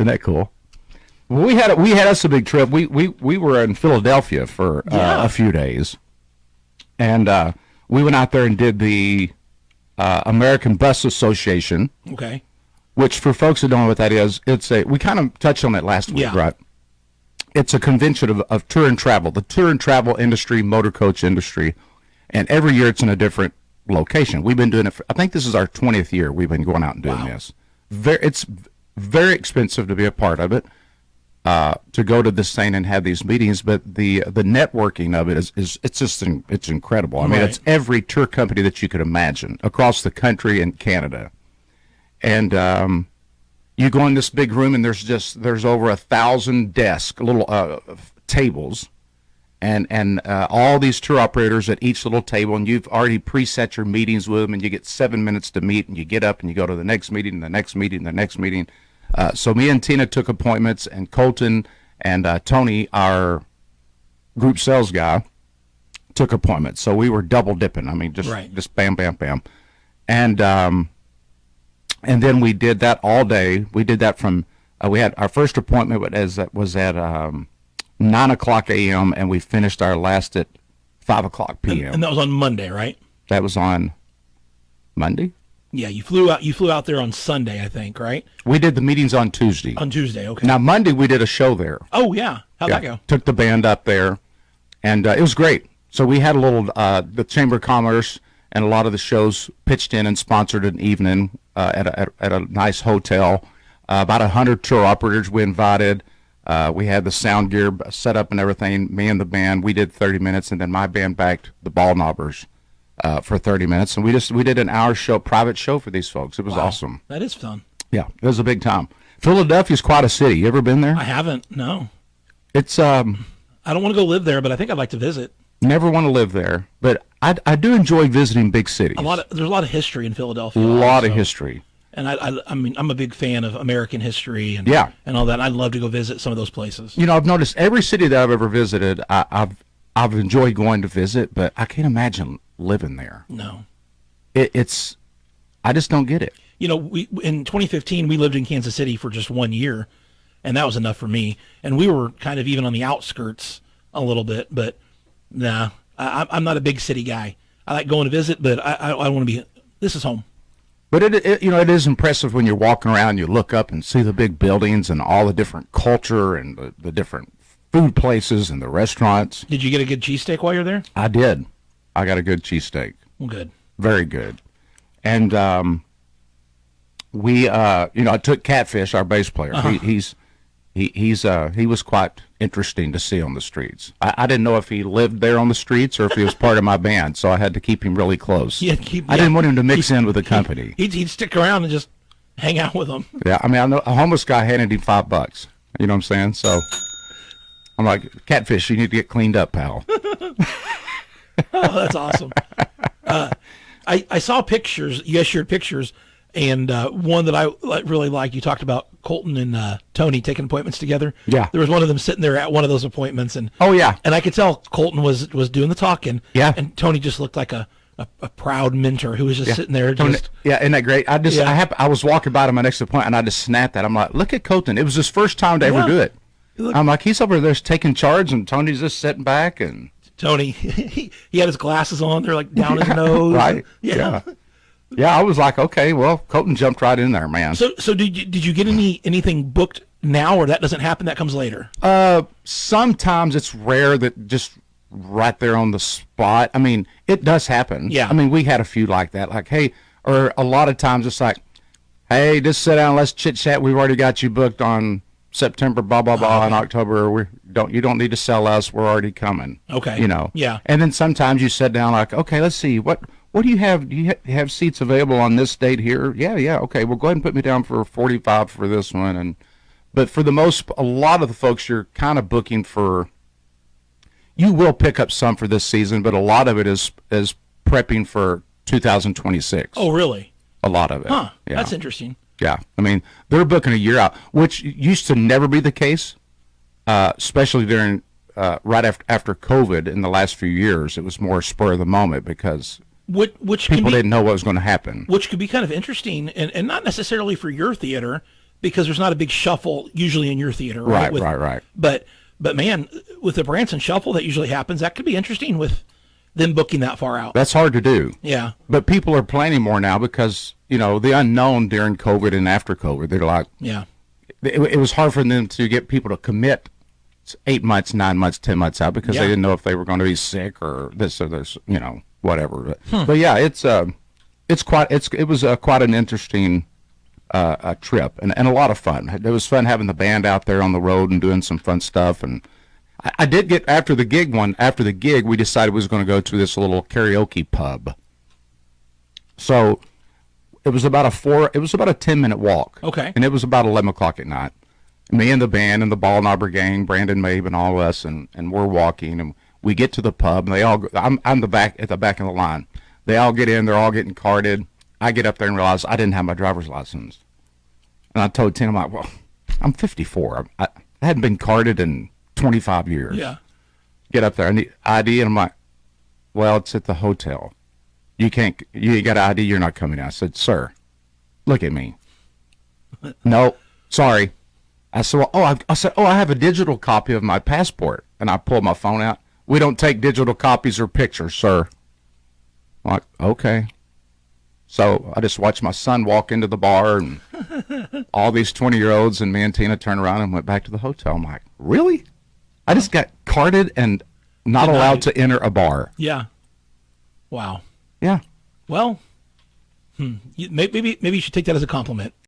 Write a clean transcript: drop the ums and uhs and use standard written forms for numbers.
Isn't that cool? Well, we had us a big trip. We were in Philadelphia for Yeah. a few days, and we went out there and did the American Bus Association, Okay. which for folks that don't know what that is, we kind of touched on it last week, Yeah. right? It's a convention of tour and travel, the tour and travel industry, motor coach industry, and every year it's in a different location. We've been doing it. I think this is our 20th year. We've been going out and doing this. It's very expensive to be a part of it, to go to this thing and have these meetings. But the networking of it it's incredible. I mean, Right. it's every tour company that you could imagine across the country and Canada, and you go in this big room and there's over 1,000 desks, little tables, and all these tour operators at each little table, and you've already preset your meetings with them, and you get 7 minutes to meet, and you get up and you go to the next meeting, the next meeting, the next meeting. So me and Tina took appointments, and Colton and Tony, our group sales guy, took appointments. So we were double dipping. I mean, Right. just bam, bam, bam, and then we did that all day. We did that from we had our first appointment was at 9:00 a.m. and we finished our last at 5:00 p.m. And that was on Monday, right? That was on Monday. Yeah, you flew out there on Sunday, I think, right? We did the meetings on Tuesday. On Tuesday, okay. Now Monday we did a show there. Oh yeah, how'd that Yeah, go? took the band up there, and it was great. So we had a little the Chamber of Commerce and a lot of the shows pitched in and sponsored an evening at a nice hotel. About 100 tour operators we invited. We had the sound gear set up and everything. Me and the band, we did 30 minutes, and then my band backed the Ball Knobbers for 30 minutes, and we did an hour show, private show for these folks. It was Wow, awesome. That is fun. Yeah, it was a big time. Philadelphia's quite a city. You ever been there? I haven't. No, It's I don't want to go live there, but I think I'd like to visit. never want to live there, but I do enjoy visiting big cities. There's a lot of history in Philadelphia. A lot of also. history. And I mean, I'm a big fan of American history and Yeah. and all that. I'd love to go visit some of those places. You know, I've noticed every city that I've ever visited, I've enjoyed going to visit, but I can't imagine living there. No. It's I just don't get it. You know, we in 2015 we lived in Kansas City for just 1 year, and that was enough for me. And we were kind of even on the outskirts a little bit, but nah, I'm not a big city guy. I like going to visit, but I want to be. This is home. But it is impressive when you're walking around, you look up and see the big buildings and all the different culture and the different food places and the restaurants. Did you get a good cheesesteak while you're there? I did. I got a good cheesesteak. Well, good. Very good. And I took Catfish, our bass player. He was quite interesting to see on the streets. I didn't know if he lived there on the streets or if he was part of my band, so I had to keep him really close. Yeah, I didn't want him to mix in with the company. He'd stick around and just hang out with them. Yeah, I mean, I know a homeless guy handed him $5. You know what I'm saying? So I'm like, Catfish, you need to get cleaned up, pal. Oh, that's awesome. I saw pictures. You guys shared pictures, and one that I really like. You talked about Colton and Tony taking appointments together. Yeah. There was one of them sitting there at one of those appointments, and Oh, yeah. and I could tell Colton was doing the talking. Yeah. And Tony just looked like a proud mentor who was just sitting there. Just Yeah, isn't that great? I was walking by to my next appointment, and I just snapped that. I'm like, look at Colton. It was his first time to ever Yeah. do it. Look- I'm like, he's over there taking charge, and Tony's just sitting back and Tony, he had his glasses on. They're like down his nose. right. Yeah. Yeah, I was like, okay, well, Colton jumped right in there, man. So did you get anything booked now, or that doesn't happen? That comes later. Sometimes it's rare that just right there on the spot. I mean, it does happen. Yeah. I mean, we had a few like that. Like, hey, or a lot of times it's like, hey, just sit down, let's chit chat. We've already got you booked on September, blah blah blah, in October. You don't need to sell us. We're already coming. Okay. You know. Yeah. And then sometimes you sit down like, okay, let's see what do you have? Do you have seats available on this date here? Yeah. Okay. Well, go ahead and put me down for 45 for this one. But for a lot of the folks you're kind of booking for. You will pick up some for this season, but a lot of it is prepping for 2026. Oh, really? A lot of it. Huh. Yeah. That's interesting. Yeah, I mean, they're booking a year out, which used to never be the case, especially during right after COVID in the last few years. It was more spur of the moment because Which can people be, didn't know what was going to happen. which could be kind of interesting, and not necessarily for your theater, because there's not a big shuffle usually in your theater, right? Right. But man, with the Branson shuffle that usually happens, that could be interesting with them booking that far out. That's hard to do. Yeah. But people are planning more now because, the unknown during COVID and after COVID, they're like, Yeah. it was hard for them to get people to commit 8 months, 9 months, 10 months out because Yeah. they didn't know if they were going to be sick or this or this, whatever. But yeah, it was quite an interesting a trip and a lot of fun. It was fun having the band out there on the road and doing some fun stuff. And I did get after the gig, we decided we was going to go to this little karaoke pub. So it was about a 10-minute walk. Okay. And it was about 11 o'clock at night. Me and the band and the Ball Knobber gang, Brandon Mabe and all of us, and we're walking and we get to the pub and I'm at the back of the line. They all get in, they're all getting carded. I get up there and realize I didn't have my driver's license. And I told Tim, I'm like, well, I'm 54. I hadn't been carded in 25 years. Yeah. Get up there, I need ID, and I'm like, well, it's at the hotel. You got ID, you're not coming out. I said, sir, look at me. No, sorry. I said, well, I have a digital copy of my passport. And I pulled my phone out. We don't take digital copies or pictures, sir. I'm like, okay. So I just watched my son walk into the bar and all these 20-year-olds and me and Tina turned around and went back to the hotel. I'm like, really? I just got carded and not allowed to enter a bar. Yeah. Wow. Yeah. Well, maybe you should take that as a compliment.